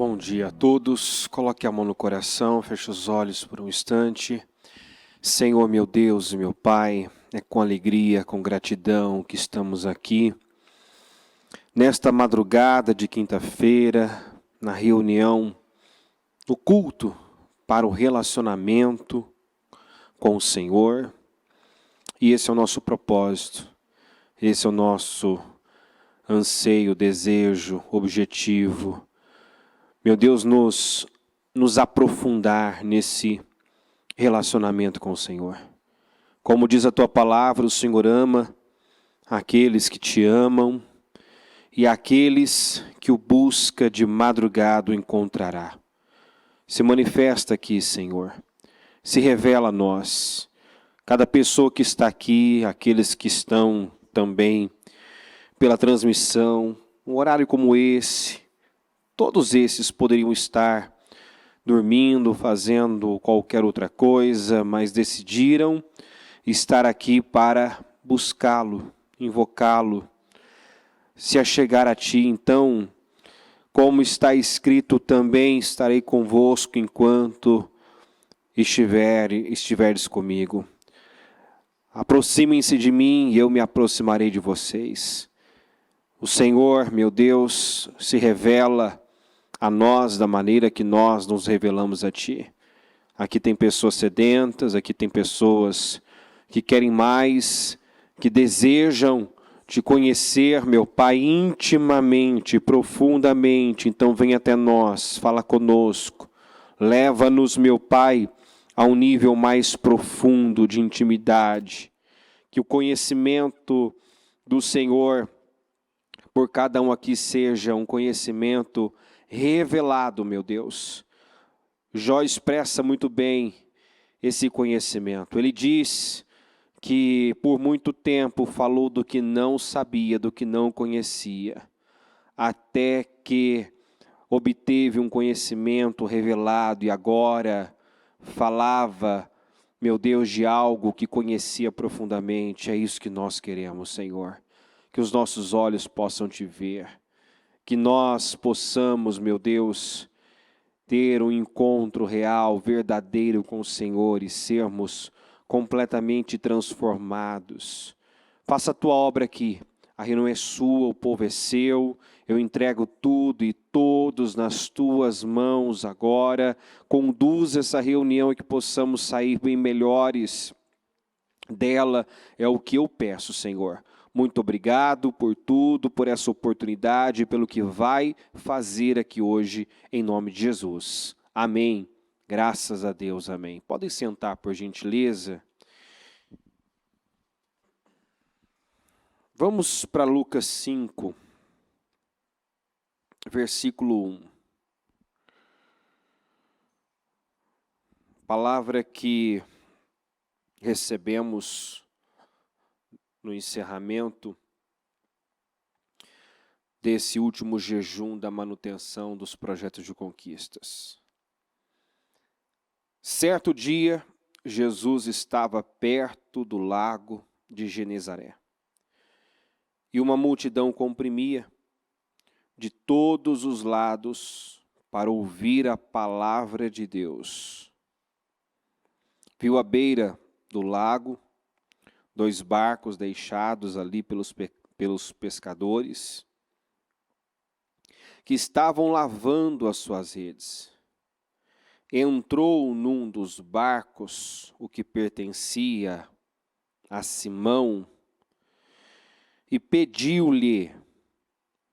Bom dia a todos, coloque a mão no coração, feche os olhos por um instante. Senhor meu Deus e meu Pai, é com alegria, com gratidão que estamos aqui, nesta madrugada de quinta-feira, na reunião, no culto para o relacionamento com o Senhor. E esse é o nosso propósito, esse é o nosso anseio, desejo, objetivo. Meu Deus, nos aprofundar nesse relacionamento com o Senhor. Como diz a Tua palavra, o Senhor ama aqueles que Te amam e aqueles que o busca de madrugada o encontrará. Se manifesta aqui, Senhor. Se revela a nós. Cada pessoa que está aqui, aqueles que estão também pela transmissão, um horário como esse, todos esses poderiam estar dormindo, fazendo qualquer outra coisa, mas decidiram estar aqui para buscá-lo, invocá-lo, se achegar a Ti. Então, como está escrito, também estarei convosco enquanto estiveres comigo. Aproximem-se de mim e eu me aproximarei de vocês. O Senhor, meu Deus, se revela a nós da maneira que nós nos revelamos a Ti. Aqui tem pessoas sedentas, aqui tem pessoas que querem mais, que desejam Te conhecer, meu Pai, intimamente, profundamente. Então vem até nós, fala conosco, leva-nos, meu Pai, a um nível mais profundo de intimidade. Que o conhecimento do Senhor por cada um aqui seja um conhecimento revelado, meu Deus. Jó expressa muito bem esse conhecimento. Ele diz que por muito tempo falou do que não sabia, do que não conhecia, até que obteve um conhecimento revelado e agora falava, meu Deus, de algo que conhecia profundamente. É isso que nós queremos, Senhor. Que os nossos olhos possam Te ver. Que nós possamos, meu Deus, ter um encontro real, verdadeiro com o Senhor e sermos completamente transformados. Faça a Tua obra aqui. A reunião é sua, o povo é seu. Eu entrego tudo e todos nas Tuas mãos agora. Conduz essa reunião e que possamos sair bem melhores dela. É o que eu peço, Senhor. Muito obrigado por tudo, por essa oportunidade, pelo que vai fazer aqui hoje, em nome de Jesus. Amém. Graças a Deus, amém. Podem sentar, por gentileza. Vamos para Lucas 5, versículo 1. Palavra que recebemos no encerramento desse último jejum da manutenção dos projetos de conquistas. Certo dia, Jesus estava perto do lago de Genezaré. E uma multidão comprimia de todos os lados para ouvir a palavra de Deus. Viu à beira do lago 2 barcos deixados ali pelos pescadores, que estavam lavando as suas redes. Entrou num dos barcos, o que pertencia a Simão, e pediu-lhe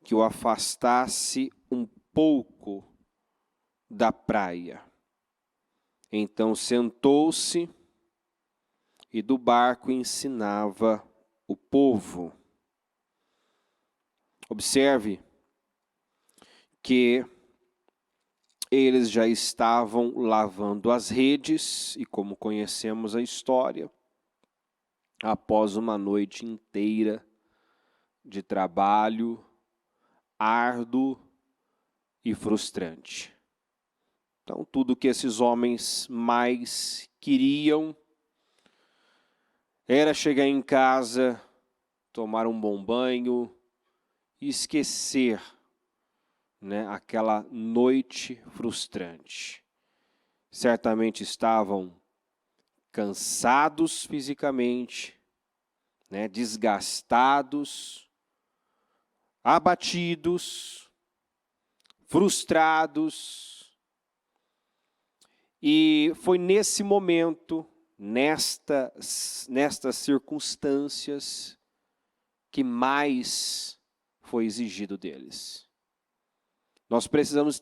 que o afastasse um pouco da praia. Então sentou-se e do barco ensinava o povo. Observe que eles já estavam lavando as redes e, como conhecemos a história, após uma noite inteira de trabalho árduo e frustrante. Então, tudo que esses homens mais queriam era chegar em casa, tomar um bom banho e esquecer né, aquela noite frustrante. Certamente estavam cansados fisicamente, né, desgastados, abatidos, frustrados. E foi nesse momento, nestas circunstâncias, que mais foi exigido deles. Nós precisamos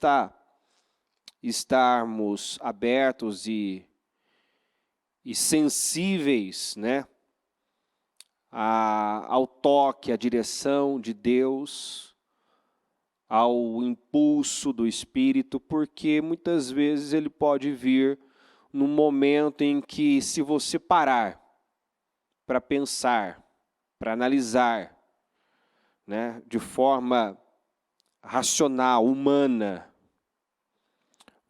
estarmos abertos e sensíveis, né, ao toque, à direção de Deus, ao impulso do Espírito, porque muitas vezes ele pode vir num momento em que, se você parar para pensar, para analisar, né, de forma racional, humana,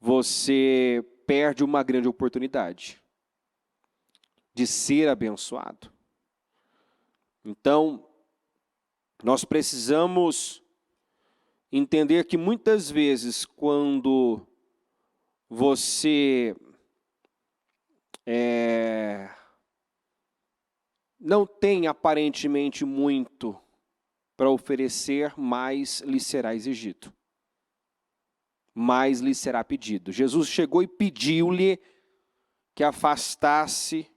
você perde uma grande oportunidade de ser abençoado. Então, nós precisamos entender que muitas vezes, quando você não tem aparentemente muito para oferecer, mais lhe será exigido, mais lhe será pedido. Jesus chegou e pediu-lhe que afastasse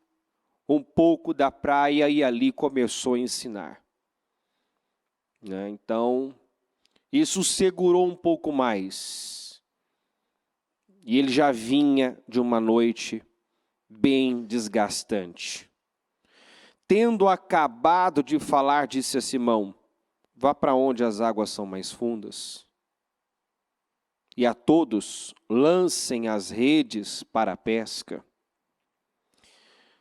um pouco da praia e ali começou a ensinar. Então, isso segurou um pouco mais. E ele já vinha de uma noite bem desgastante. Tendo acabado de falar, disse a Simão: vá para onde as águas são mais fundas, e a todos lancem as redes para a pesca.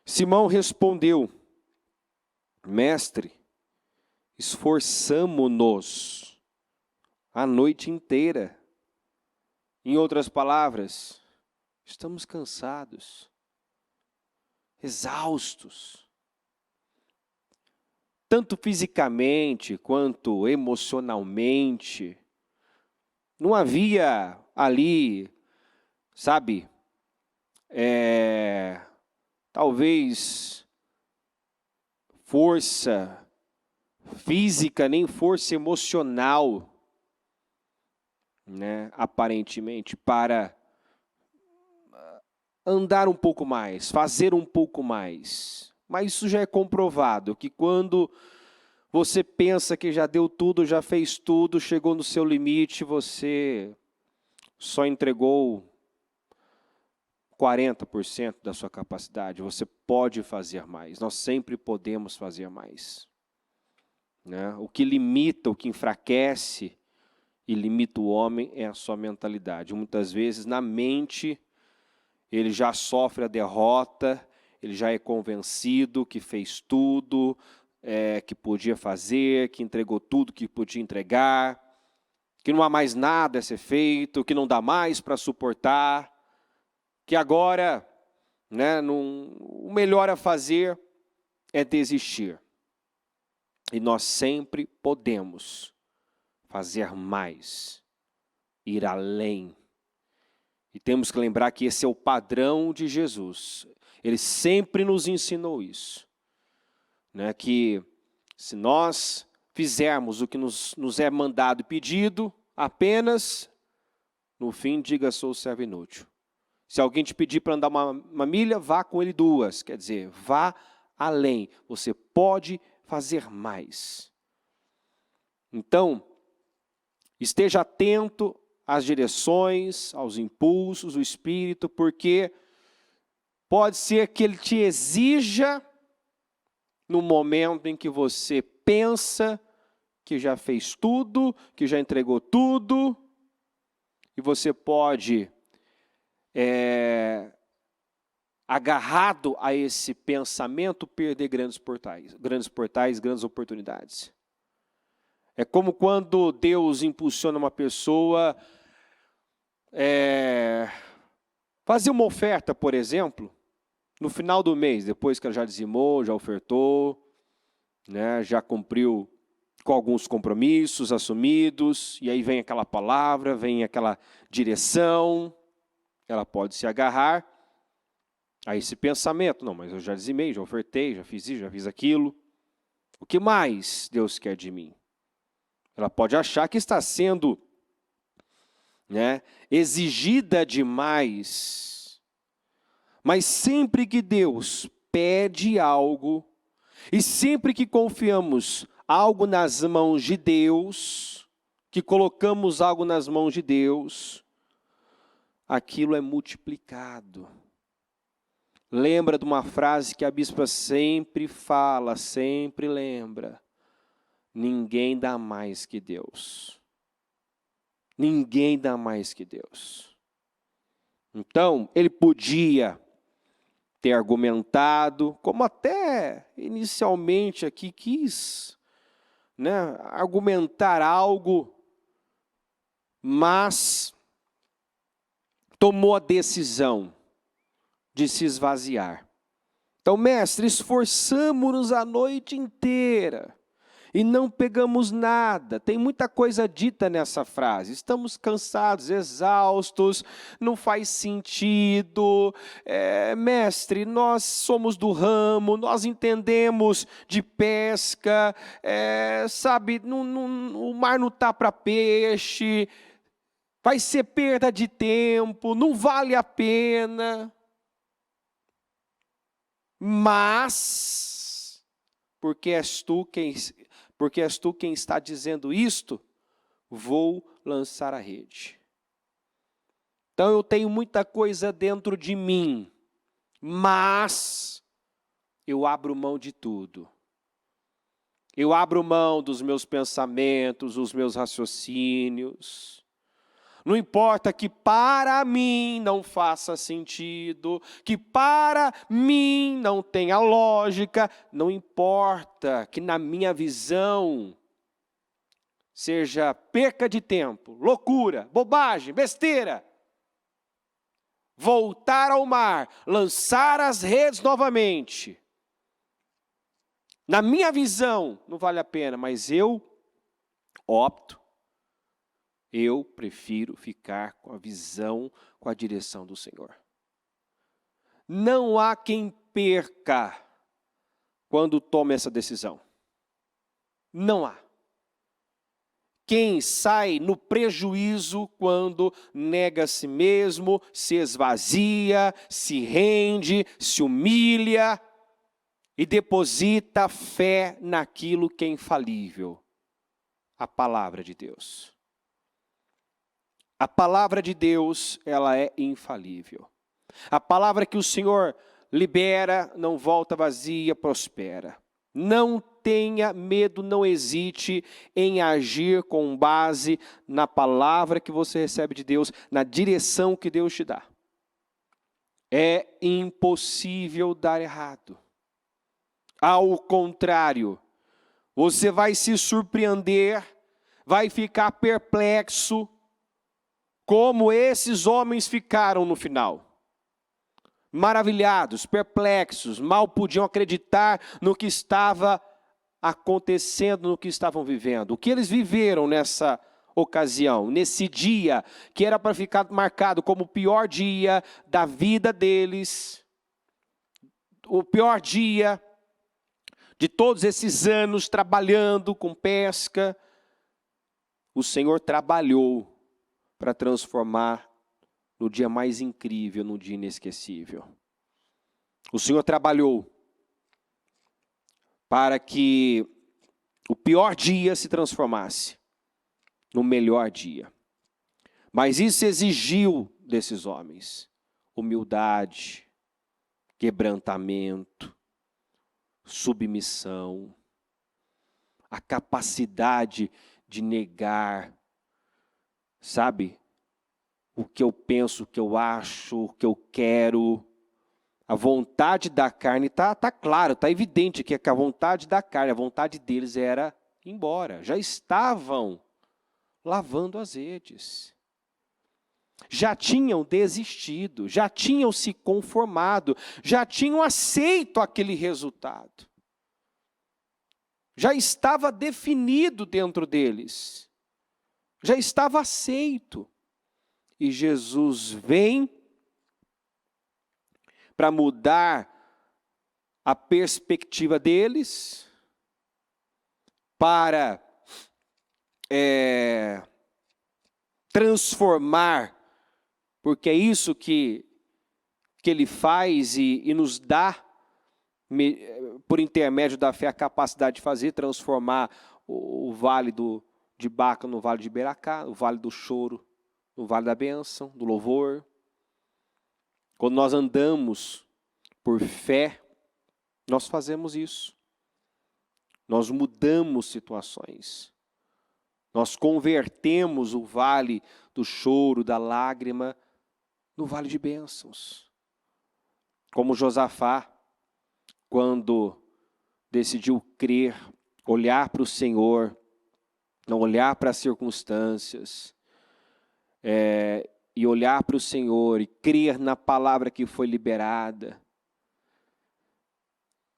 Simão respondeu: mestre, esforçamo-nos a noite inteira. Em outras palavras, estamos cansados, exaustos, tanto fisicamente quanto emocionalmente. Não havia ali, sabe, talvez força física, nem força emocional, né, aparentemente, para andar um pouco mais, fazer um pouco mais. Mas isso já é comprovado, que quando você pensa que já deu tudo, já fez tudo, chegou no seu limite, você só entregou 40% da sua capacidade. Você pode fazer mais, nós sempre podemos fazer mais. Né? O que limita, o que enfraquece e limita o homem é a sua mentalidade. Muitas vezes, na mente, ele já sofre a derrota, ele já é convencido que fez tudo, que podia fazer, que entregou tudo que podia entregar, que não há mais nada a ser feito, que não dá mais para suportar, que agora, né, o melhor a fazer é desistir. E nós sempre podemos fazer mais, ir além. E temos que lembrar que esse é o padrão de Jesus. Ele sempre nos ensinou isso. Né? Que se nós fizermos o que nos é mandado e pedido, apenas, no fim, diga: sou servo inútil. Se alguém te pedir para andar uma milha, vá com ele 2. Quer dizer, vá além. Você pode fazer mais. Então, esteja atento às direções, aos impulsos do Espírito, porque pode ser que ele te exija no momento em que você pensa que já fez tudo, que já entregou tudo, e você pode, agarrado a esse pensamento, perder grandes oportunidades. É como quando Deus impulsiona uma pessoa fazer uma oferta, por exemplo, no final do mês, depois que ela já dizimou, já ofertou, né, já cumpriu com alguns compromissos assumidos, e aí vem aquela palavra, vem aquela direção, ela pode se agarrar a esse pensamento. Não, mas eu já dizimei, já ofertei, já fiz isso, já fiz aquilo. O que mais Deus quer de mim? Ela pode achar que está sendo, exigida demais. Mas sempre que Deus pede algo, e sempre que confiamos algo nas mãos de Deus, que colocamos algo nas mãos de Deus, aquilo é multiplicado. Lembra de uma frase que a bispa sempre fala, sempre lembra: ninguém dá mais que Deus. Ninguém dá mais que Deus. Então, ele podia ter argumentado, como até inicialmente aqui quis, argumentar algo, mas tomou a decisão de se esvaziar. Então, mestre, esforçamo-nos a noite inteira e não pegamos nada. Tem muita coisa dita nessa frase. Estamos cansados, exaustos, não faz sentido. Mestre, nós somos do ramo, nós entendemos de pesca, o mar não está para peixe, vai ser perda de tempo, não vale a pena. Mas, porque és tu quem está dizendo isto, vou lançar a rede. Então eu tenho muita coisa dentro de mim, mas eu abro mão de tudo. Eu abro mão dos meus pensamentos, dos meus raciocínios. Não importa que para mim não faça sentido, que para mim não tenha lógica, não importa que na minha visão seja perca de tempo, loucura, bobagem, besteira. Voltar ao mar, lançar as redes novamente. Na minha visão não vale a pena, mas eu prefiro ficar com a visão, com a direção do Senhor. Não há quem perca quando toma essa decisão. Não há. Quem sai no prejuízo quando nega a si mesmo, se esvazia, se rende, se humilha e deposita fé naquilo que é infalível, a palavra de Deus. A palavra de Deus, ela é infalível. A palavra que o Senhor libera, não volta vazia, prospera. Não tenha medo, não hesite em agir com base na palavra que você recebe de Deus, na direção que Deus te dá. É impossível dar errado. Ao contrário, você vai se surpreender, vai ficar perplexo, como esses homens ficaram no final. Maravilhados, perplexos, mal podiam acreditar no que estava acontecendo, no que estavam vivendo. O que eles viveram nessa ocasião, nesse dia, que era para ficar marcado como o pior dia da vida deles, o pior dia de todos esses anos trabalhando com pesca. O Senhor trabalhou para transformar no dia mais incrível, no dia inesquecível. O Senhor trabalhou para que o pior dia se transformasse no melhor dia. Mas isso exigiu desses homens humildade, quebrantamento, submissão, a capacidade de negar, o que eu penso, o que eu acho, o que eu quero. A vontade da carne está claro, está evidente que a vontade da carne, a vontade deles era ir embora. Já estavam lavando as redes. Já tinham desistido, já tinham se conformado, já tinham aceito aquele resultado. já estava definido dentro deles, já estava aceito. E Jesus vem para mudar a perspectiva deles, para transformar, porque é isso que Ele faz e nos dá, por intermédio da fé, a capacidade de fazer, transformar o vale de Baca no vale de Beracá, o vale do choro no vale da bênção, do louvor. Quando nós andamos por fé, nós fazemos isso. Nós mudamos situações. Nós convertemos o vale do choro, da lágrima, no vale de bênçãos. Como Josafá, quando decidiu crer, olhar para o Senhor, não olhar para as circunstâncias, e olhar para o Senhor e crer na palavra que foi liberada,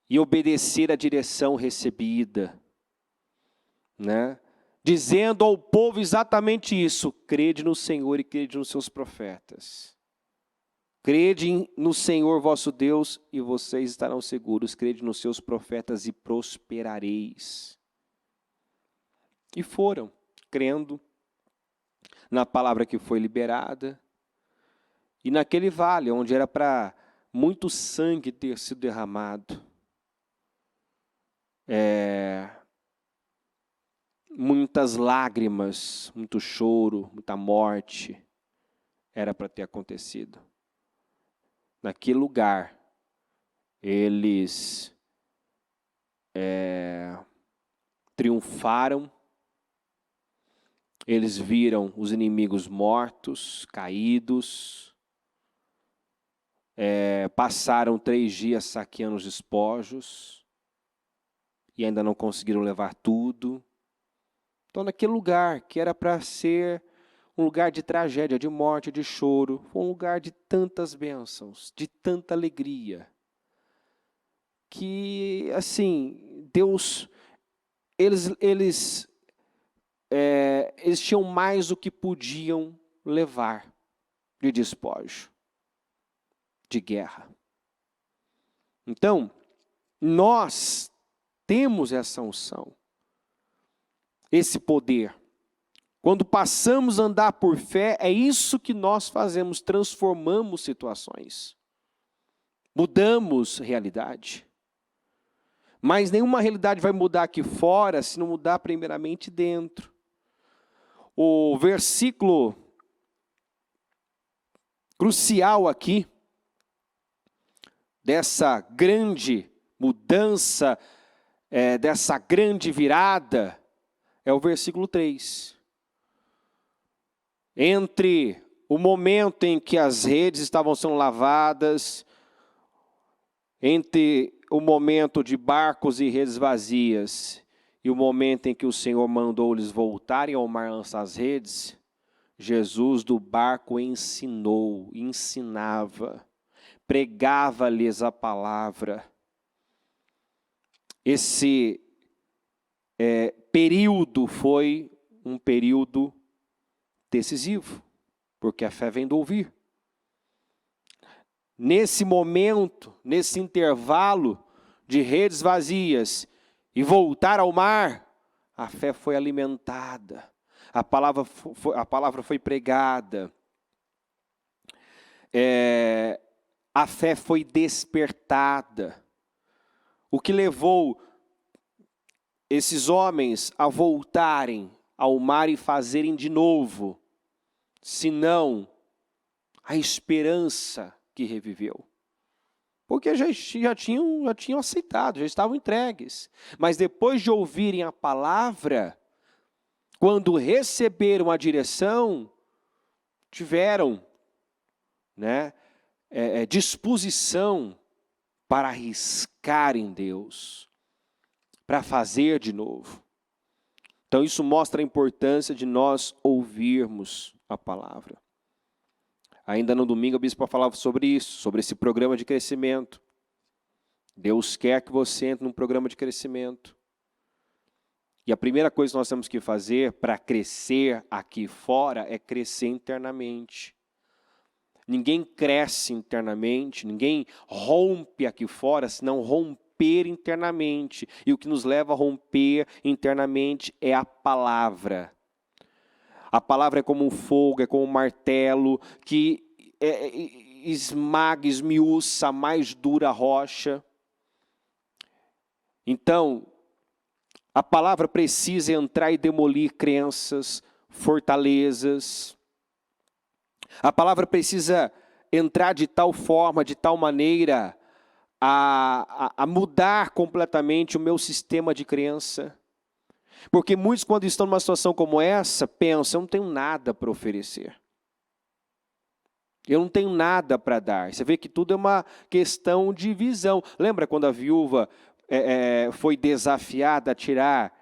e obedecer à direção recebida, né? Dizendo ao povo exatamente isso: crede no Senhor e crede nos seus profetas. Crede no Senhor vosso Deus e vocês estarão seguros. Crede nos seus profetas e prosperareis. E foram, crendo na palavra que foi liberada. E naquele vale, onde era para muito sangue ter sido derramado, muitas lágrimas, muito choro, muita morte, era para ter acontecido. Naquele lugar, eles triunfaram, eles viram os inimigos mortos, caídos, passaram 3 dias saqueando os despojos, e ainda não conseguiram levar tudo. Então, naquele lugar que era para ser um lugar de tragédia, de morte, de choro, foi um lugar de tantas bênçãos, de tanta alegria, que, assim, Deus, eles tinham mais do que podiam levar de despojo, de guerra. Então, nós temos essa unção, esse poder. Quando passamos a andar por fé, é isso que nós fazemos, transformamos situações, mudamos realidade. Mas nenhuma realidade vai mudar aqui fora se não mudar primeiramente dentro. O versículo crucial aqui, dessa grande mudança, dessa grande virada, é o versículo 3. Entre o momento em que as redes estavam sendo lavadas, entre o momento de barcos e redes vazias, e o momento em que o Senhor mandou eles voltarem ao mar lançar as redes, Jesus do barco ensinava, pregava-lhes a palavra. Esse período foi um período decisivo, porque a fé vem do ouvir. Nesse momento, nesse intervalo de redes vazias e voltar ao mar, a fé foi alimentada, a palavra foi pregada, a fé foi despertada. O que levou esses homens a voltarem ao mar e fazerem de novo, senão a esperança que reviveu. Porque já tinham aceitado, já estavam entregues. Mas depois de ouvirem a palavra, quando receberam a direção, tiveram disposição para arriscar em Deus, para fazer de novo. Então isso mostra a importância de nós ouvirmos a palavra. Ainda no domingo a bispa falava sobre isso, sobre esse programa de crescimento. Deus quer que você entre num programa de crescimento. E a primeira coisa que nós temos que fazer para crescer aqui fora é crescer internamente. Ninguém cresce internamente, ninguém rompe aqui fora, senão romper internamente. E o que nos leva a romper internamente é a palavra. A palavra é como um fogo, é como um martelo que esmaga, esmiuça a mais dura rocha. Então, a palavra precisa entrar e demolir crenças, fortalezas. A palavra precisa entrar de tal forma, de tal maneira, a mudar completamente o meu sistema de crença. Porque muitos, quando estão numa situação como essa, pensam, eu não tenho nada para oferecer. Eu não tenho nada para dar. Você vê que tudo é uma questão de visão. Lembra quando a viúva foi desafiada a tirar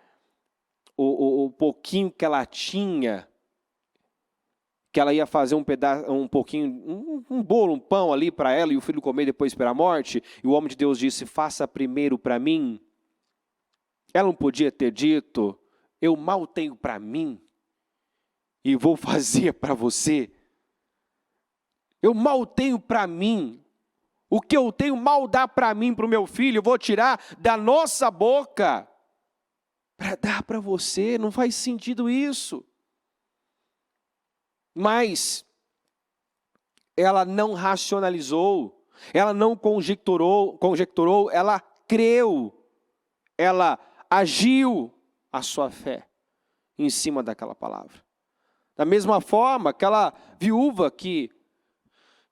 o pouquinho que ela tinha, que ela ia fazer um bolo, um pão ali para ela e o filho comer depois para a morte, e o homem de Deus disse, faça primeiro para mim. Ela não podia ter dito, eu mal tenho para mim e vou fazer para você. Eu mal tenho para mim. O que eu tenho mal dá para mim, para o meu filho, eu vou tirar da nossa boca para dar para você. Não faz sentido isso. Mas ela não racionalizou, ela não conjecturou, ela creu, ela agiu a sua fé em cima daquela palavra. Da mesma forma, aquela viúva que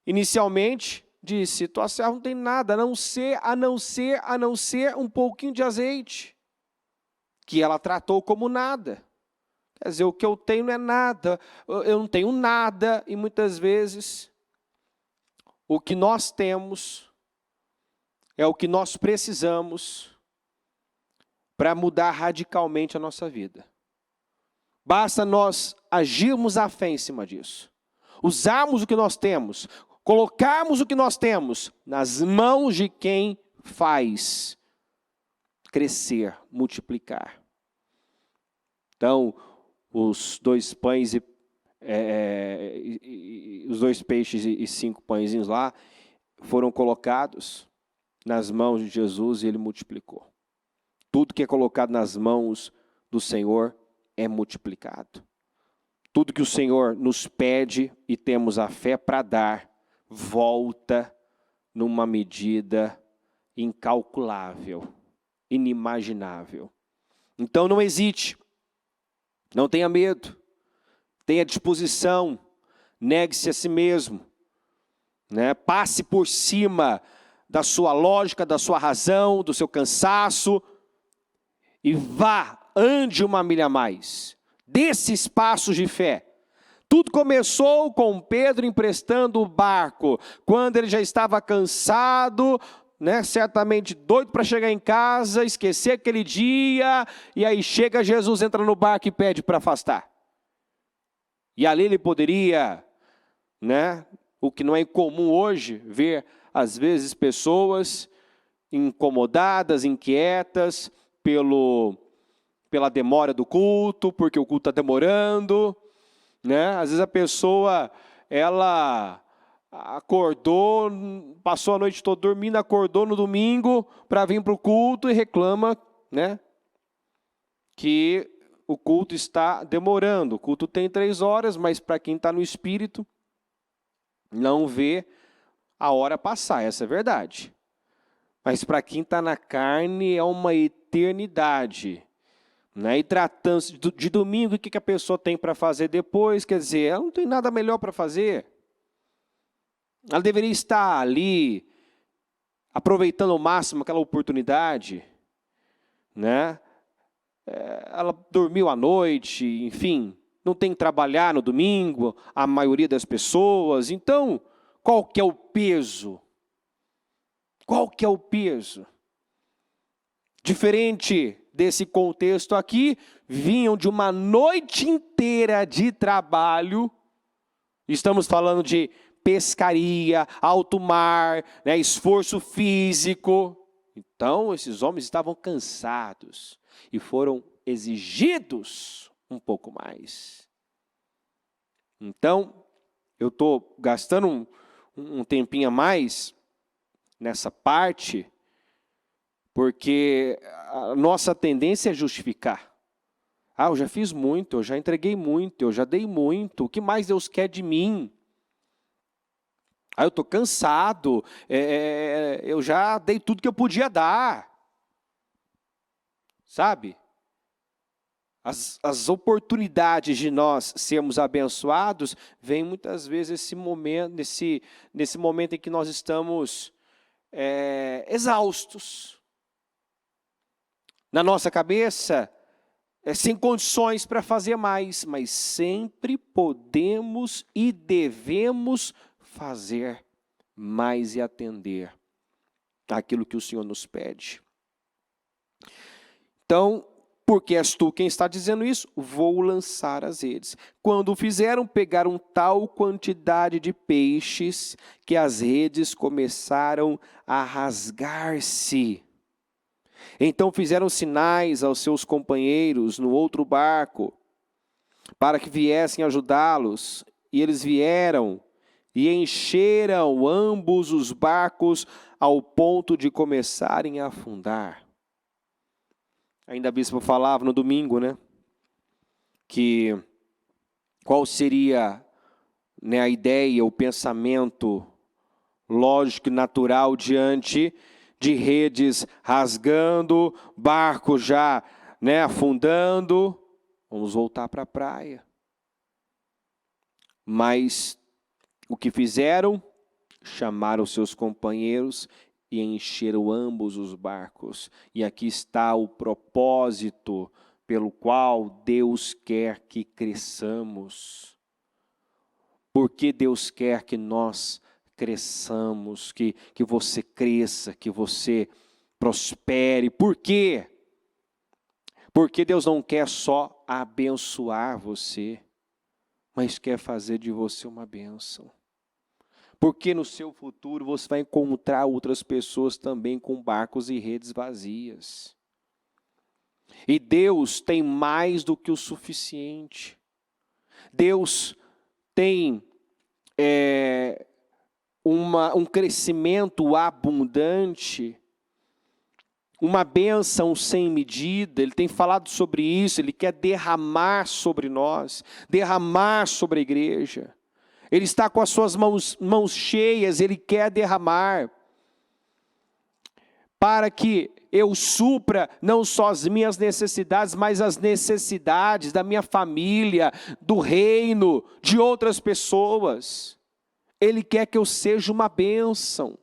inicialmente disse, tua serva não tem nada, a não ser um pouquinho de azeite, que ela tratou como nada. Quer dizer, o que eu tenho não é nada, eu não tenho nada, e muitas vezes o que nós temos é o que nós precisamos para mudar radicalmente a nossa vida. Basta nós agirmos a fé em cima disso, usarmos o que nós temos, colocarmos o que nós temos nas mãos de quem faz crescer, multiplicar. Então, os 2 pães os 2 peixes e 5 pãezinhos lá foram colocados nas mãos de Jesus e ele multiplicou. Tudo que é colocado nas mãos do Senhor é multiplicado. Tudo que o Senhor nos pede e temos a fé para dar, volta numa medida incalculável, inimaginável. Então não hesite. Não tenha medo, tenha disposição, negue-se a si mesmo, né? Passe por cima da sua lógica, da sua razão, do seu cansaço e ande 1 milha a mais, desses passos de fé. Tudo começou com Pedro emprestando o barco, quando ele já estava cansado, né, certamente doido para chegar em casa, esquecer aquele dia, e aí chega Jesus, entra no barco e pede para afastar. E ali ele poderia, né, o que não é incomum hoje, ver às vezes pessoas incomodadas, inquietas pela demora do culto, porque o culto está demorando, né? Às vezes a pessoa, ela acordou, passou a noite toda dormindo, acordou no domingo para vir para o culto e reclama, né, que o culto está demorando. O culto tem 3 horas, mas para quem está no espírito, não vê a hora passar, essa é verdade. Mas para quem está na carne é uma eternidade. Né? E tratando-se de domingo, o que a pessoa tem para fazer depois? Quer dizer, ela não tem nada melhor para fazer. Ela deveria estar ali, aproveitando ao máximo aquela oportunidade, né? Ela dormiu à noite, enfim, não tem que trabalhar no domingo, a maioria das pessoas. Então, qual que é o peso? Qual que é o peso? Diferente desse contexto aqui, vinham de uma noite inteira de trabalho, estamos falando de pescaria, alto mar, né, esforço físico. Então, esses homens estavam cansados e foram exigidos um pouco mais. Então, eu estou gastando um tempinho a mais nessa parte, porque a nossa tendência é justificar. Eu já fiz muito, eu já entreguei muito, eu já dei muito, o que mais Deus quer de mim? Eu estou cansado, eu já dei tudo que eu podia dar. Sabe? As oportunidades de nós sermos abençoados vêm muitas vezes nesse momento em que nós estamos exaustos. Na nossa cabeça, sem condições para fazer mais, mas sempre podemos e devemos fazer mais e atender àquilo que o Senhor nos pede. Então, porque és tu quem está dizendo isso, vou lançar as redes. Quando o fizeram, pegaram tal quantidade de peixes que as redes começaram a rasgar-se. Então fizeram sinais aos seus companheiros no outro barco, para que viessem ajudá-los. E eles vieram e encheram ambos os barcos ao ponto de começarem a afundar. Ainda a bispo falava no domingo, né? Que qual seria, né, a ideia, o pensamento lógico e natural diante de redes rasgando, barco já, né, afundando. Vamos voltar para a praia. Mas o que fizeram? Chamaram seus companheiros e encheram ambos os barcos. E aqui está o propósito pelo qual Deus quer que cresçamos. Porque Deus quer que nós cresçamos, que você cresça, que você prospere. Por quê? Porque Deus não quer só abençoar você, mas quer fazer de você uma bênção. Porque no seu futuro você vai encontrar outras pessoas também com barcos e redes vazias. E Deus tem mais do que o suficiente. Deus tem um crescimento abundante, uma bênção sem medida. Ele tem falado sobre isso, Ele quer derramar sobre nós, derramar sobre a igreja. Ele está com as suas mãos cheias, Ele quer derramar, para que eu supra não só as minhas necessidades, mas as necessidades da minha família, do reino, de outras pessoas. Ele quer que eu seja uma bênção,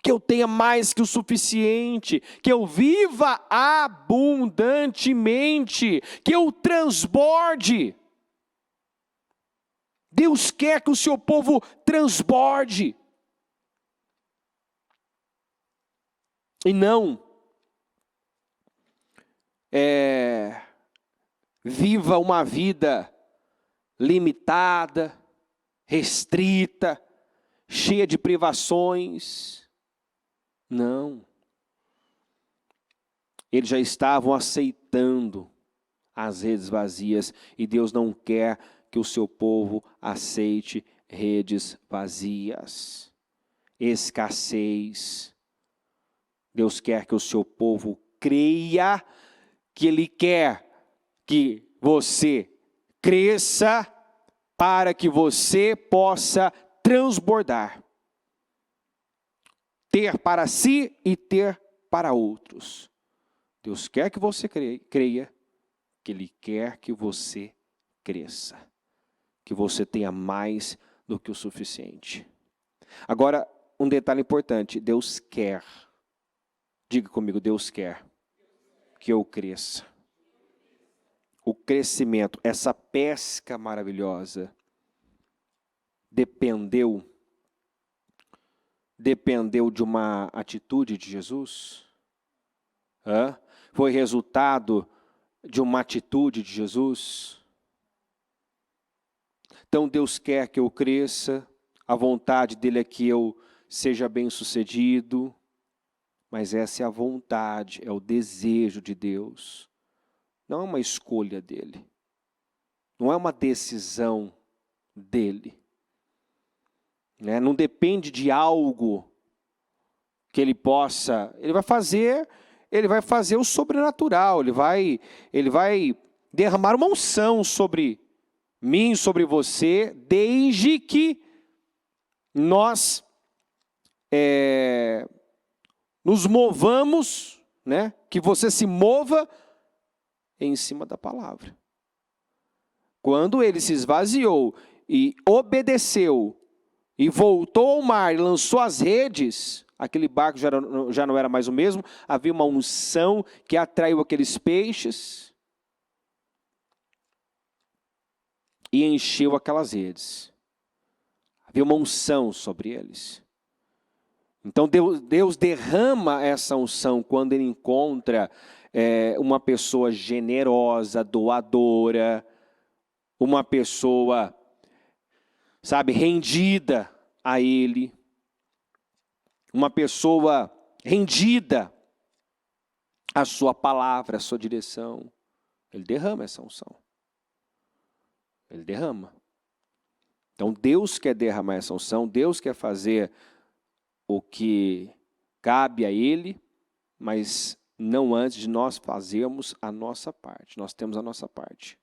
que eu tenha mais que o suficiente, que eu viva abundantemente, que eu transborde. Deus quer que o seu povo transborde. E não viva uma vida limitada, restrita, cheia de privações. Não. Eles já estavam aceitando as redes vazias e Deus não quer que o seu povo aceite redes vazias. Escassez. Deus quer que o seu povo creia que Ele quer que você cresça para que você possa transbordar. Ter para si e ter para outros. Deus quer que você creia que Ele quer que você cresça. Que você tenha mais do que o suficiente. Agora, um detalhe importante. Deus quer. Diga comigo, Deus quer que eu cresça. O crescimento, essa pesca maravilhosa, dependeu de uma atitude de Jesus? Foi resultado de uma atitude de Jesus? Então Deus quer que eu cresça, a vontade dele é que eu seja bem-sucedido, mas essa é a vontade, é o desejo de Deus. não é uma escolha dele. Não é uma decisão dele. Né? Não depende de algo que ele possa... Ele vai fazer o sobrenatural. Ele vai derramar uma unção sobre mim, sobre você, desde que nós nos movamos, né? Que você se mova em cima da palavra. Quando ele se esvaziou e obedeceu e voltou ao mar e lançou as redes, aquele barco já não era mais o mesmo, havia uma unção que atraiu aqueles peixes e encheu aquelas redes. Havia uma unção sobre eles. Então Deus derrama essa unção quando ele encontra uma pessoa generosa, doadora, uma pessoa, sabe, rendida a ele, uma pessoa rendida à sua palavra, à sua direção. Ele derrama essa unção. Ele derrama. Então Deus quer derramar essa unção, Deus quer fazer o que cabe a ele, mas não antes de nós fazermos a nossa parte. Nós temos a nossa parte.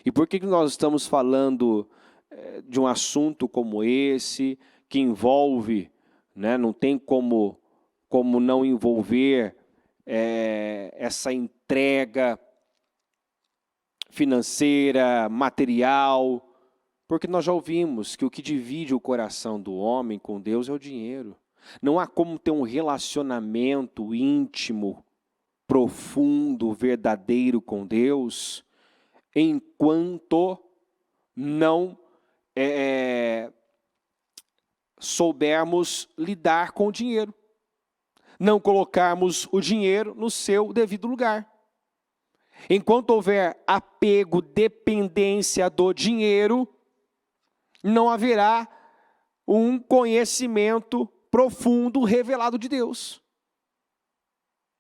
E por que nós estamos falando de um assunto como esse, que envolve, né, não tem como não envolver essa entrega financeira, material? Porque nós já ouvimos que o que divide o coração do homem com Deus é o dinheiro. Não há como ter um relacionamento íntimo, profundo, verdadeiro com Deus, enquanto não soubermos lidar com o dinheiro. Não colocarmos o dinheiro no seu devido lugar. Enquanto houver apego, dependência do dinheiro, não haverá um conhecimento profundo, revelado de Deus.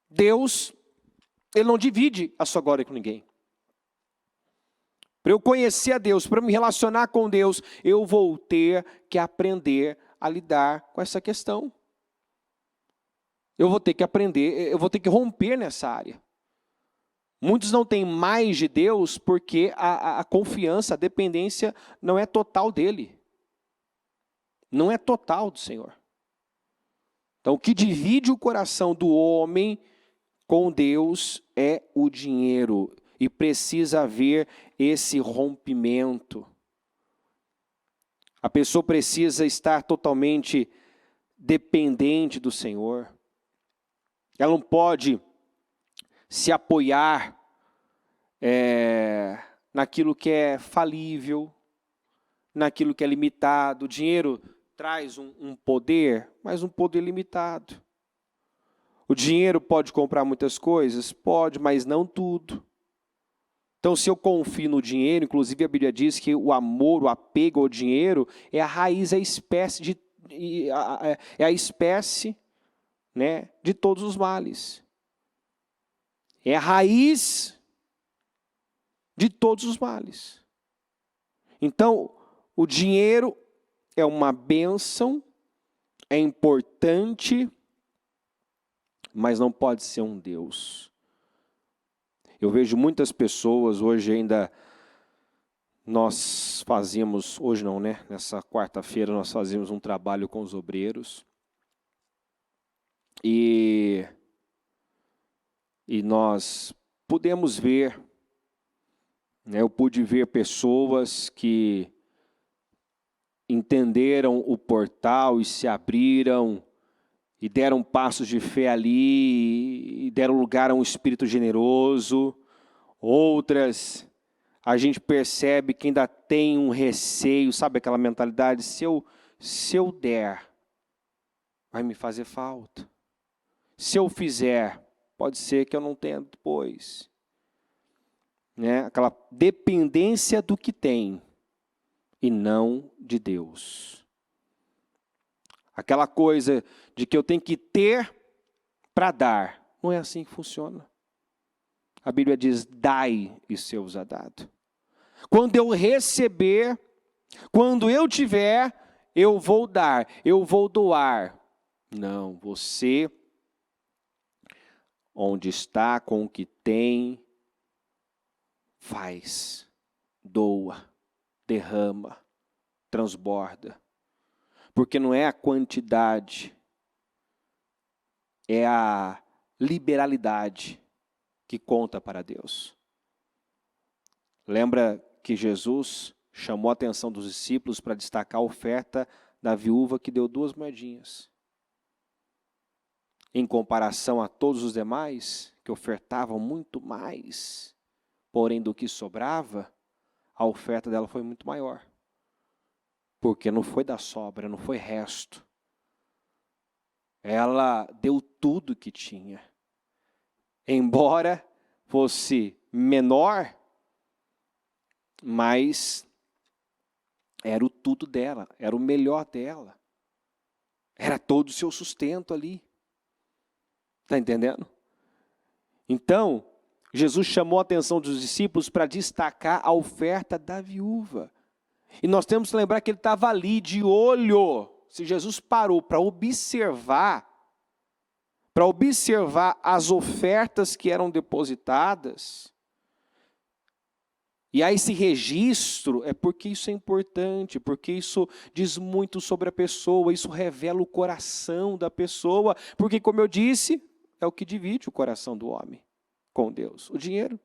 Deus, ele não divide a sua glória com ninguém. Para eu conhecer a Deus, para me relacionar com Deus, eu vou ter que aprender a lidar com essa questão. Eu vou ter que aprender, eu vou ter que romper nessa área. Muitos não têm mais de Deus porque a confiança, a dependência não é total dele. Não é total do Senhor. Então, o que divide o coração do homem com Deus é o dinheiro. E precisa haver esse rompimento. A pessoa precisa estar totalmente dependente do Senhor. Ela não pode se apoiar naquilo que é falível, naquilo que é limitado. O dinheiro traz um poder, mas um poder limitado. O dinheiro pode comprar muitas coisas? Pode, mas não tudo. Então, se eu confio no dinheiro, inclusive a Bíblia diz que o amor, o apego ao dinheiro é a raiz, é a espécie, né, de todos os males. É a raiz de todos os males. Então, o dinheiro é uma bênção, é importante, mas não pode ser um Deus. Eu vejo muitas pessoas, hoje ainda nós fazíamos, hoje não, né? Nessa quarta-feira nós fazíamos um trabalho com os obreiros. E nós pudemos ver, né, eu pude ver pessoas que entenderam o portal e se abriram e deram passos de fé ali e deram lugar a um espírito generoso. Outras, a gente percebe que ainda tem um receio, sabe aquela mentalidade? Se eu der, vai me fazer falta. Se eu fizer, pode ser que eu não tenha depois. Né? Aquela dependência do que tem e não de Deus. Aquela coisa de que eu tenho que ter para dar. Não é assim que funciona. a Bíblia diz, dai e ser-vos-á dado. Quando eu receber, quando eu tiver, eu vou dar, eu vou doar. Não, você, onde está, com o que tem, faz, doa, derrama, transborda. Porque não é a quantidade, é a liberalidade que conta para Deus. Lembra que Jesus chamou a atenção dos discípulos para destacar a oferta da viúva que deu 2 moedinhas. Em comparação a todos os demais, que ofertavam muito mais, porém do que sobrava, a oferta dela foi muito maior. Porque não foi da sobra, não foi resto. Ela deu tudo que tinha. Embora fosse menor, mas era o tudo dela, era o melhor dela. Era todo o seu sustento ali. Está entendendo? Então, Jesus chamou a atenção dos discípulos para destacar a oferta da viúva. E nós temos que lembrar que ele estava ali de olho. Se Jesus parou para observar as ofertas que eram depositadas, e há esse registro, é porque isso é importante, porque isso diz muito sobre a pessoa, isso revela o coração da pessoa, porque, como eu disse, é o que divide o coração do homem com Deus, o dinheiro.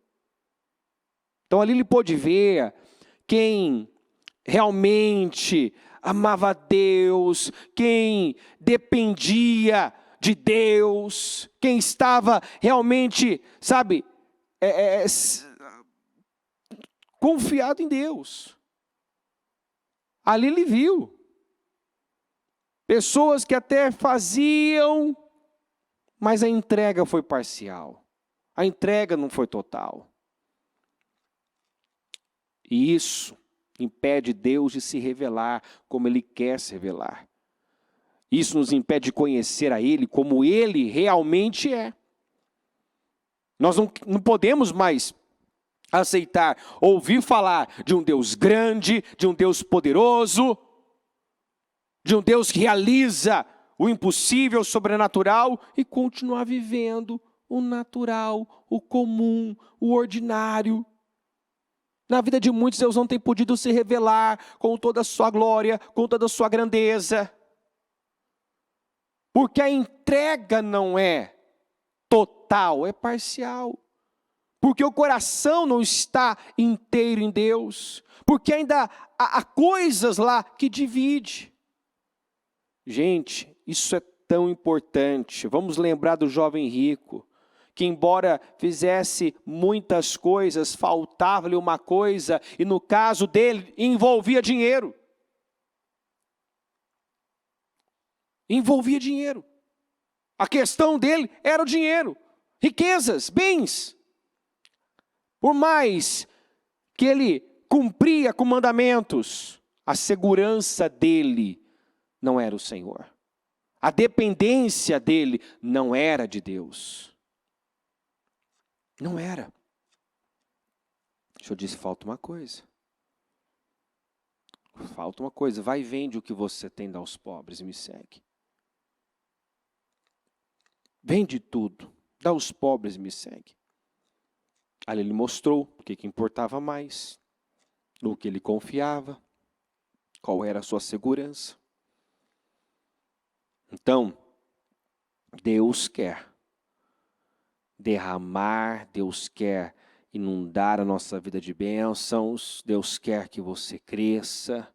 Então ali ele pôde ver quem realmente amava a Deus, quem dependia de Deus, quem estava realmente, sabe, confiado em Deus. Ali ele viu pessoas que até faziam, mas a entrega foi parcial. A entrega não foi total. E isso impede Deus de se revelar como Ele quer se revelar. Isso nos impede de conhecer a Ele como Ele realmente é. Nós não podemos mais aceitar, ouvir falar de um Deus grande, de um Deus poderoso, de um Deus que realiza o impossível, o sobrenatural, e continuar vivendo o natural, o comum, o ordinário. Na vida de muitos, Deus não tem podido se revelar com toda a sua glória, com toda a sua grandeza. Porque a entrega não é total, é parcial. Porque o coração não está inteiro em Deus. Porque ainda há coisas lá que divide. Gente, isso é tão importante. Vamos lembrar do jovem rico, que embora fizesse muitas coisas, faltava-lhe uma coisa, e no caso dele, envolvia dinheiro. Envolvia dinheiro. A questão dele era o dinheiro, riquezas, bens. Por mais que ele cumpria com mandamentos, a segurança dele não era o Senhor. A dependência dele não era de Deus. Não era. O Senhor disse, falta uma coisa. Falta uma coisa. Vai e vende o que você tem, dá aos pobres e me segue. Vende tudo, dá aos pobres e me segue. Ali ele mostrou o que importava mais, no que ele confiava, qual era a sua segurança. Então, Deus quer derramar, Deus quer inundar a nossa vida de bênçãos, Deus quer que você cresça,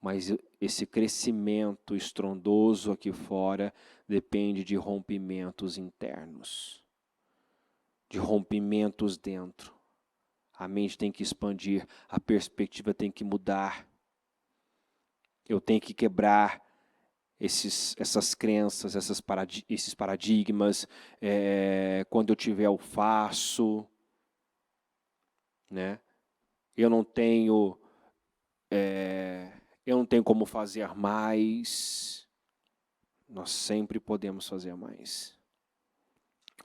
mas esse crescimento estrondoso aqui fora depende de rompimentos internos, de rompimentos dentro. A mente tem que expandir, a perspectiva tem que mudar. Eu tenho que quebrar essas crenças, esses paradigmas. Quando eu tiver, eu faço. Né? Eu não tenho como fazer mais. Nós sempre podemos fazer mais.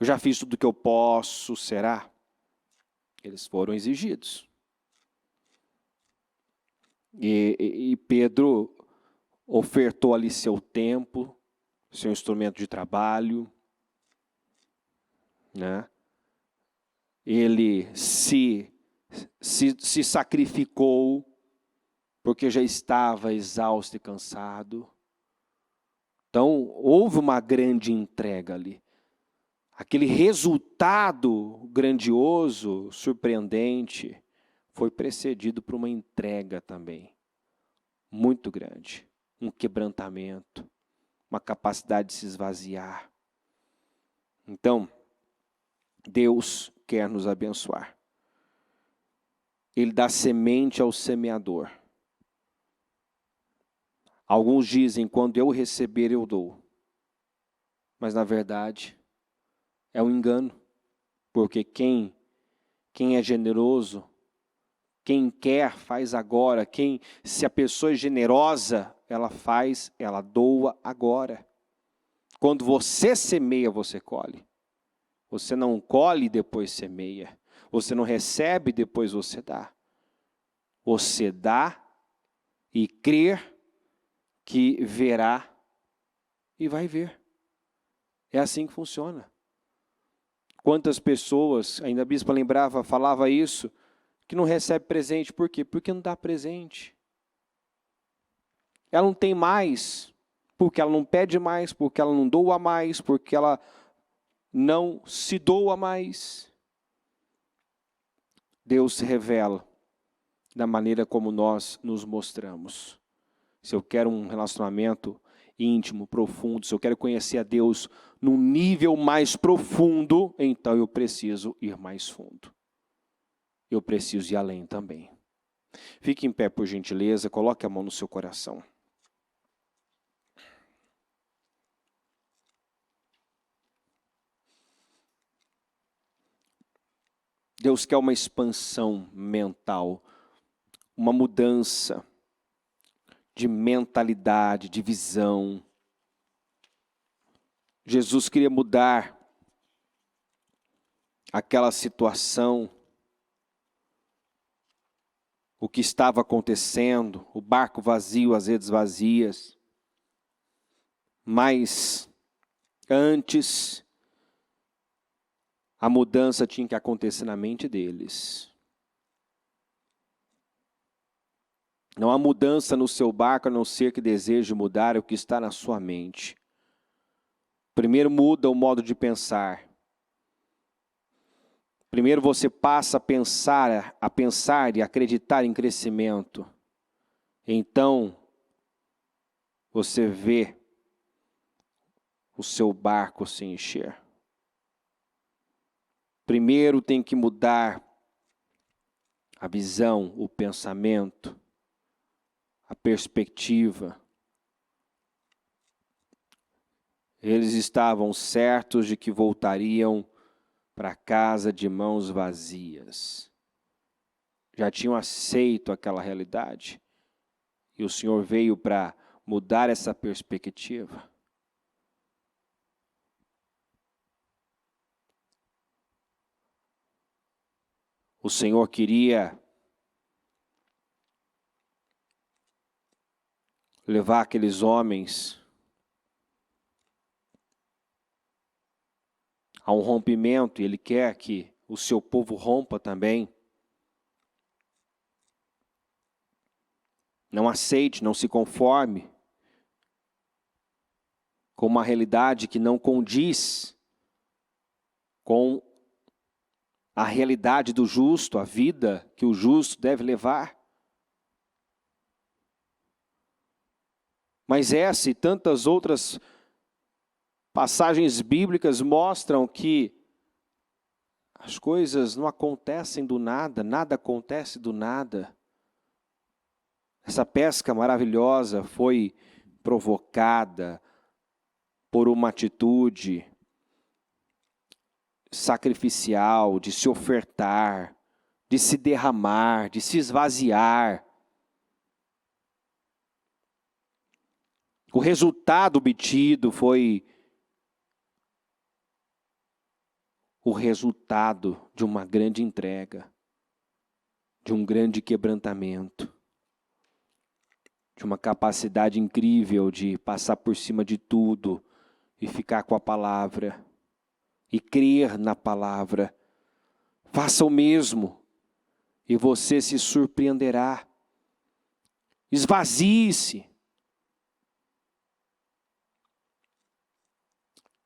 Eu já fiz tudo o que eu posso, será? Eles foram exigidos. E Pedro ofertou ali seu tempo, seu instrumento de trabalho, né? Ele se sacrificou, porque já estava exausto e cansado. Então, houve uma grande entrega ali. Aquele resultado grandioso, surpreendente, foi precedido por uma entrega também, muito grande. Um quebrantamento, uma capacidade de se esvaziar. Então, Deus quer nos abençoar. Ele dá semente ao semeador. Alguns dizem, quando eu receber, eu dou. Mas, na verdade, é um engano. Porque quem é generoso, quem quer, faz agora. Se a pessoa é generosa, ela faz, ela doa agora. Quando você semeia, você colhe. Você não colhe e depois semeia. Você não recebe e depois você dá. Você dá e crer que verá e vai ver. É assim que funciona. Quantas pessoas, ainda a bispa falava isso, que não recebe presente. Por quê? Porque não dá presente. Ela não tem mais, porque ela não pede mais, porque ela não doa mais, porque ela não se doa mais. Deus se revela da maneira como nós nos mostramos. Se eu quero um relacionamento íntimo, profundo, se eu quero conhecer a Deus num nível mais profundo, então eu preciso ir mais fundo. Eu preciso ir além também. Fique em pé, por gentileza, coloque a mão no seu coração. Deus quer uma expansão mental, uma mudança de mentalidade, de visão. Jesus queria mudar aquela situação, o que estava acontecendo, o barco vazio, as redes vazias. Mas antes, a mudança tinha que acontecer na mente deles. Não há mudança no seu barco, a não ser que deseje mudar o que está na sua mente. Primeiro muda o modo de pensar. Primeiro você passa a pensar e acreditar em crescimento. Então, você vê o seu barco se encher. Primeiro tem que mudar a visão, o pensamento, a perspectiva. Eles estavam certos de que voltariam para casa de mãos vazias. Já tinham aceito aquela realidade. E o Senhor veio para mudar essa perspectiva. O Senhor queria levar aqueles homens a um rompimento, e Ele quer que o seu povo rompa também. Não aceite, não se conforme com uma realidade que não condiz com a realidade do justo, a vida que o justo deve levar. Mas essa e tantas outras passagens bíblicas mostram que as coisas não acontecem do nada, nada acontece do nada. Essa pesca maravilhosa foi provocada por uma atitude sacrificial, de se ofertar, de se derramar, de se esvaziar. O resultado obtido foi o resultado de uma grande entrega, de um grande quebrantamento, de uma capacidade incrível de passar por cima de tudo e ficar com a palavra e crer na palavra. Faça o mesmo e você se surpreenderá. Esvazie-se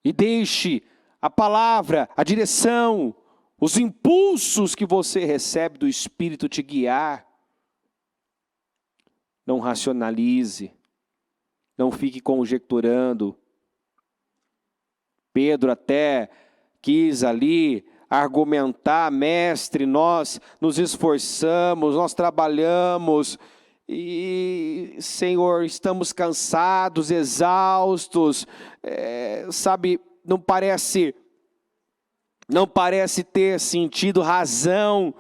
e deixe a palavra, a direção, os impulsos que você recebe do Espírito te guiar. Não racionalize, não fique conjecturando. Pedro até quis ali argumentar: mestre, nós nos esforçamos, nós trabalhamos, e Senhor, estamos cansados, exaustos, sabe, não parece ter sentido, razão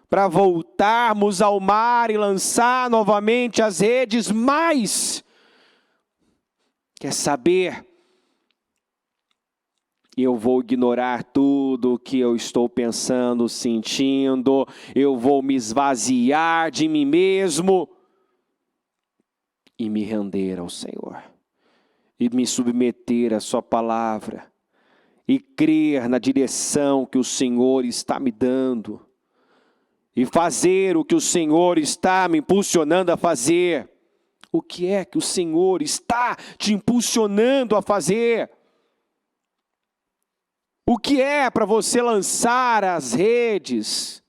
para voltarmos ao mar e lançar novamente as redes, mas quer saber? Eu vou ignorar tudo o que eu estou pensando, sentindo, eu vou me esvaziar de mim mesmo e me render ao Senhor, e me submeter à sua palavra, e crer na direção que o Senhor está me dando, e fazer o que o Senhor está me impulsionando a fazer. O que é que o Senhor está te impulsionando a fazer? O que é para você lançar as redes?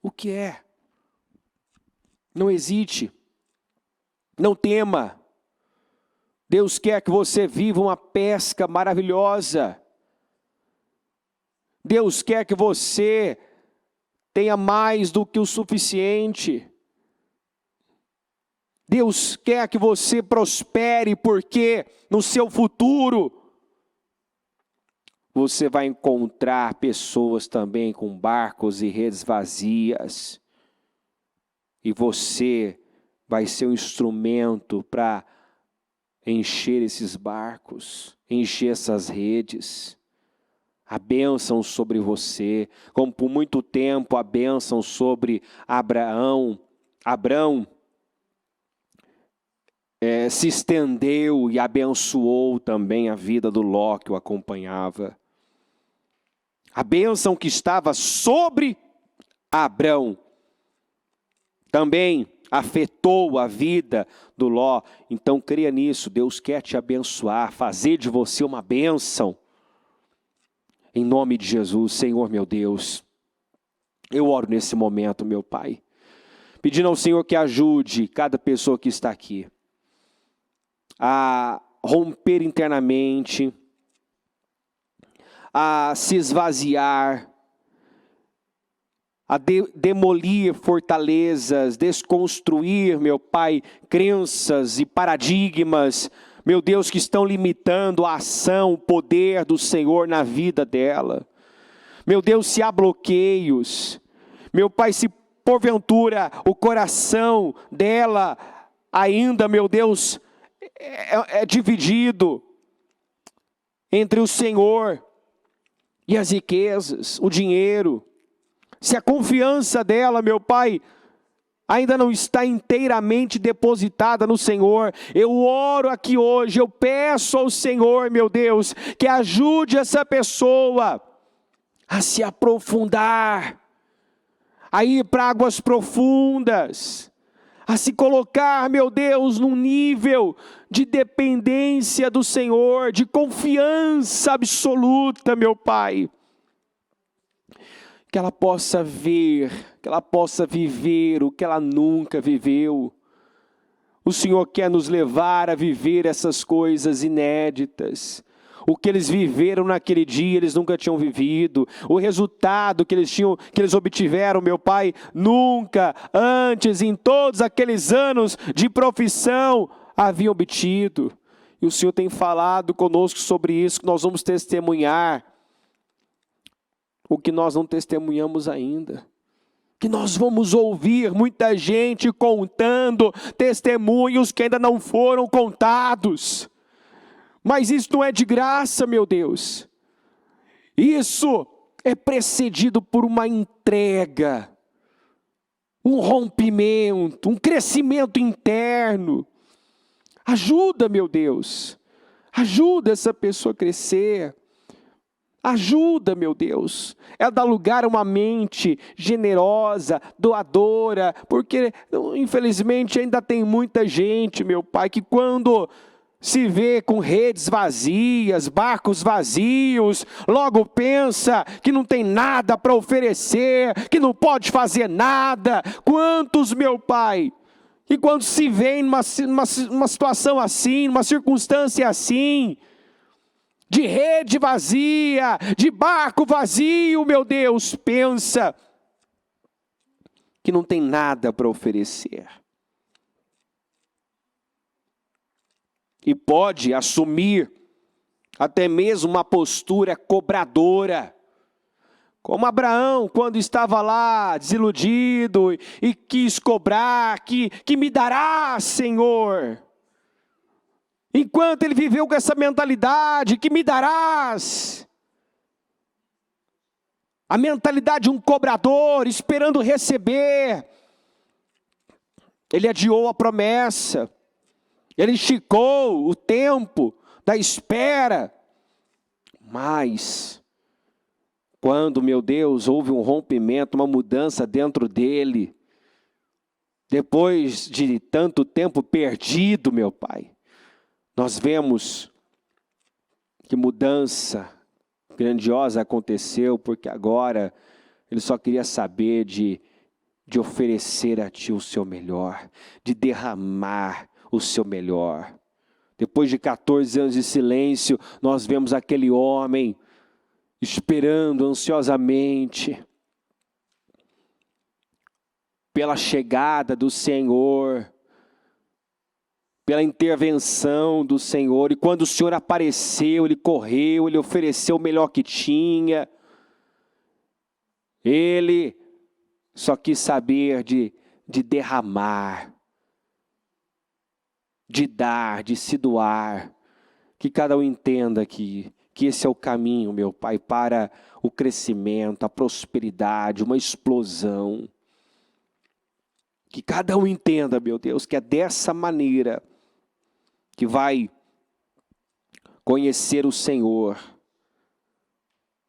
O que é? Não hesite, não tema. Deus quer que você viva uma pesca maravilhosa. Deus quer que você tenha mais do que o suficiente. Deus quer que você prospere, porque no seu futuro você vai encontrar pessoas também com barcos e redes vazias. E você vai ser um instrumento para encher esses barcos, encher essas redes. A bênção sobre você, como por muito tempo a bênção sobre Abrão se estendeu e abençoou também a vida do Ló que o acompanhava. A bênção que estava sobre Abrão também afetou a vida do Ló. Então creia nisso, Deus quer te abençoar, fazer de você uma bênção. Em nome de Jesus, Senhor meu Deus, eu oro nesse momento, meu Pai, pedindo ao Senhor que ajude cada pessoa que está aqui a romper internamente, a se esvaziar, a demolir fortalezas, desconstruir, meu Pai, crenças e paradigmas, meu Deus, que estão limitando a ação, o poder do Senhor na vida dela. Meu Deus, se há bloqueios, meu Pai, se porventura o coração dela ainda, meu Deus, é dividido entre o Senhor e as riquezas, o dinheiro, se a confiança dela, meu Pai, ainda não está inteiramente depositada no Senhor, eu oro aqui hoje, eu peço ao Senhor, meu Deus, que ajude essa pessoa a se aprofundar, a ir para águas profundas, a se colocar, meu Deus, num nível de dependência do Senhor, de confiança absoluta, meu Pai. Que ela possa ver, que ela possa viver o que ela nunca viveu. O Senhor quer nos levar a viver essas coisas inéditas. O que eles viveram naquele dia, eles nunca tinham vivido. O resultado que eles obtiveram, meu Pai, nunca antes, em todos aqueles anos de profissão, haviam obtido. E o Senhor tem falado conosco sobre isso, que nós vamos testemunhar o que nós não testemunhamos ainda. Que nós vamos ouvir muita gente contando testemunhos que ainda não foram contados. Mas isso não é de graça, meu Deus. Isso é precedido por uma entrega, um rompimento, um crescimento interno. Ajuda, meu Deus, ajuda essa pessoa a crescer. Ajuda, meu Deus, é dar lugar a uma mente generosa, doadora, porque infelizmente ainda tem muita gente, meu Pai, que quando se vê com redes vazias, barcos vazios, logo pensa que não tem nada para oferecer, que não pode fazer nada. Quantos, meu Pai, que quando se vê numa situação assim, numa circunstância assim, de rede vazia, de barco vazio, meu Deus, pensa que não tem nada para oferecer. E pode assumir até mesmo uma postura cobradora. Como Abraão, quando estava lá desiludido e quis cobrar, que me dará, Senhor? Enquanto ele viveu com essa mentalidade, que me darás? A mentalidade de um cobrador, esperando receber. Ele adiou a promessa. Ele esticou o tempo da espera. Mas, quando, meu Deus, houve um rompimento, uma mudança dentro dele, depois de tanto tempo perdido, meu Pai, nós vemos que mudança grandiosa aconteceu, porque agora ele só queria saber de oferecer a Ti o seu melhor, de derramar o seu melhor. Depois de 14 anos de silêncio, nós vemos aquele homem esperando ansiosamente pela chegada do Senhor, pela intervenção do Senhor. E quando o Senhor apareceu, ele correu, ele ofereceu o melhor que tinha. Ele só quis saber de derramar, de dar, de se doar. Que cada um entenda que esse é o caminho, meu Pai, para o crescimento, a prosperidade, uma explosão. Que cada um entenda, meu Deus, que é dessa maneira que vai conhecer o Senhor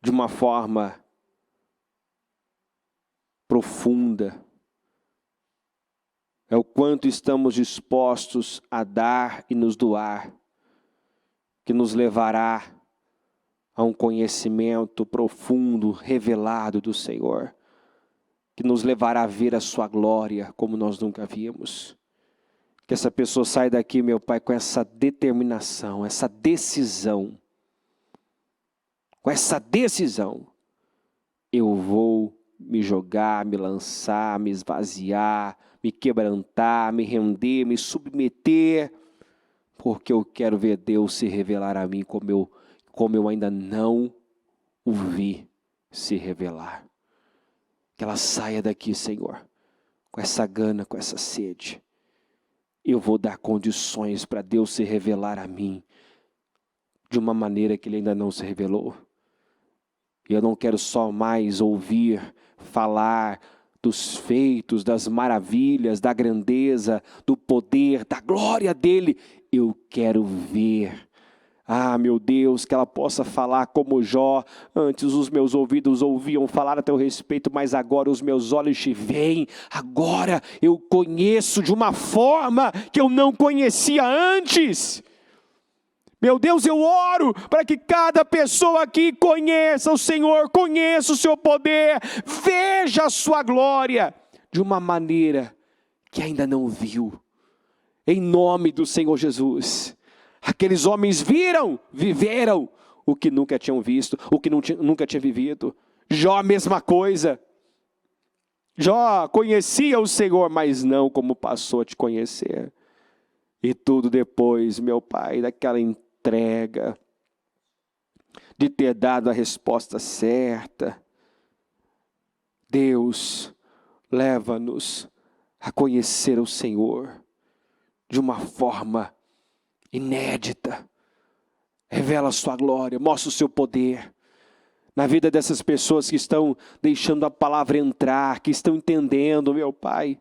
de uma forma profunda. É o quanto estamos dispostos a dar e nos doar, que nos levará a um conhecimento profundo, revelado do Senhor, que nos levará a ver a sua glória como nós nunca vimos. Que essa pessoa saia daqui, meu Pai, com essa determinação, essa decisão. Com essa decisão, eu vou me jogar, me lançar, me esvaziar, me quebrantar, me render, me submeter, porque eu quero ver Deus se revelar a mim como eu ainda não o vi se revelar. Que ela saia daqui, Senhor, com essa gana, com essa sede. Eu vou dar condições para Deus se revelar a mim de uma maneira que Ele ainda não se revelou. E eu não quero só mais ouvir falar dos feitos, das maravilhas, da grandeza, do poder, da glória dEle. Eu quero ver. Ah, meu Deus, que ela possa falar como Jó. Antes os meus ouvidos ouviam falar a teu respeito, mas agora os meus olhos te veem. Agora eu conheço de uma forma que eu não conhecia antes. Meu Deus, eu oro para que cada pessoa aqui conheça o Senhor, conheça o seu poder, veja a sua glória de uma maneira que ainda não viu. Em nome do Senhor Jesus. Aqueles homens viveram o que nunca tinham visto, o que nunca tinha vivido. Jó, a mesma coisa. Jó conhecia o Senhor, mas não como passou a te conhecer. E tudo depois, meu Pai, daquela entrega, de ter dado a resposta certa. Deus, leva-nos a conhecer o Senhor de uma forma inédita. Revela a sua glória, mostra o seu poder. na vida dessas pessoas que estão deixando a palavra entrar, que estão entendendo, meu Pai,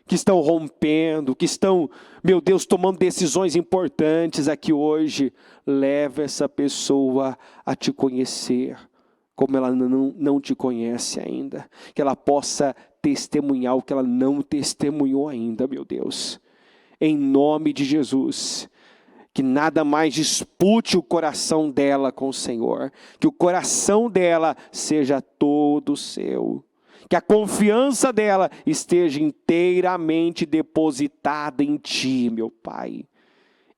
que estão rompendo, que estão, meu Deus, tomando decisões importantes aqui hoje. Leva essa pessoa a te conhecer, como ela não te conhece ainda. Que ela possa testemunhar o que ela não testemunhou ainda, meu Deus. Em nome de Jesus. Que nada mais dispute o coração dela com o Senhor. Que o coração dela seja todo seu. Que a confiança dela esteja inteiramente depositada em Ti, meu Pai.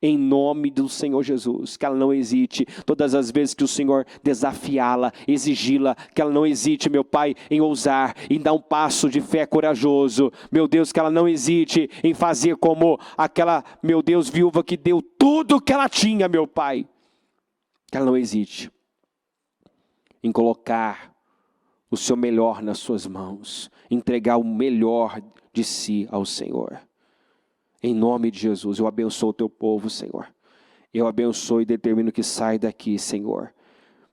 Em nome do Senhor Jesus, que ela não hesite, todas as vezes que o Senhor desafiá-la, exigi-la, que ela não hesite, meu Pai, em ousar, em dar um passo de fé corajoso. Meu Deus, que ela não hesite em fazer como aquela, meu Deus, viúva que deu tudo o que ela tinha, meu Pai. Que ela não hesite em colocar o seu melhor nas suas mãos, entregar o melhor de si ao Senhor. Em nome de Jesus, eu abençoo o teu povo, Senhor. Eu abençoo e determino que saia daqui, Senhor.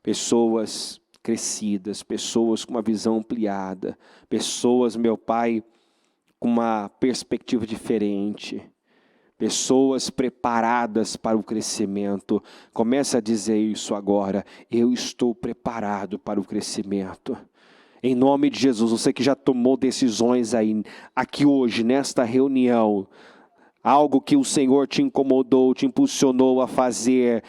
Pessoas crescidas, pessoas com uma visão ampliada, pessoas, meu Pai, com uma perspectiva diferente. Pessoas preparadas para o crescimento. Começa a dizer isso agora. Eu estou preparado para o crescimento. Em nome de Jesus, você que já tomou decisões aí, aqui hoje, nesta reunião, algo que o Senhor te incomodou, te impulsionou a fazer.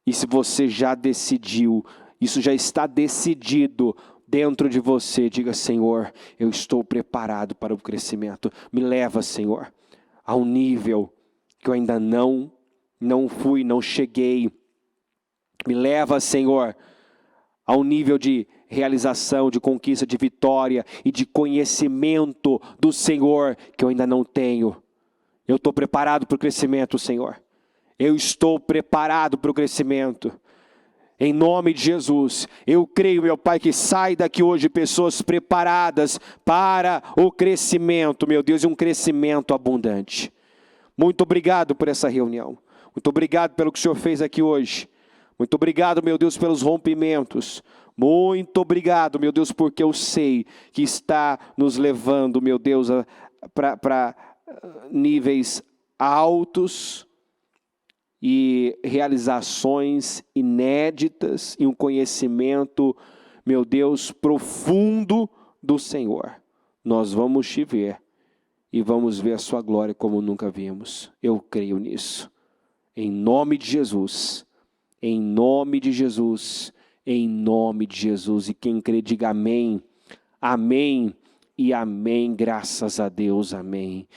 E se você já decidiu, isso já está decidido dentro de você, diga: Senhor, eu estou preparado para o crescimento. Me leva, Senhor, a um nível que eu ainda não fui, não cheguei. Me leva, Senhor, a um nível de realização, de conquista, de vitória e de conhecimento do Senhor que eu ainda não tenho. Eu estou preparado para o crescimento, Senhor. Eu estou preparado para o crescimento. Em nome de Jesus, eu creio, meu Pai, que sai daqui hoje pessoas preparadas para o crescimento, meu Deus, e um crescimento abundante. Muito obrigado por essa reunião. Muito obrigado pelo que o Senhor fez aqui hoje. Muito obrigado, meu Deus, pelos rompimentos. Muito obrigado, meu Deus, porque eu sei que está nos levando, meu Deus, para níveis altos e realizações inéditas e um conhecimento, meu Deus, profundo do Senhor. Nós vamos te ver e vamos ver a sua glória como nunca vimos. Eu creio nisso. Em nome de Jesus. Em nome de Jesus. Em nome de Jesus. E quem crê, diga amém. Amém e amém. Graças a Deus. Amém.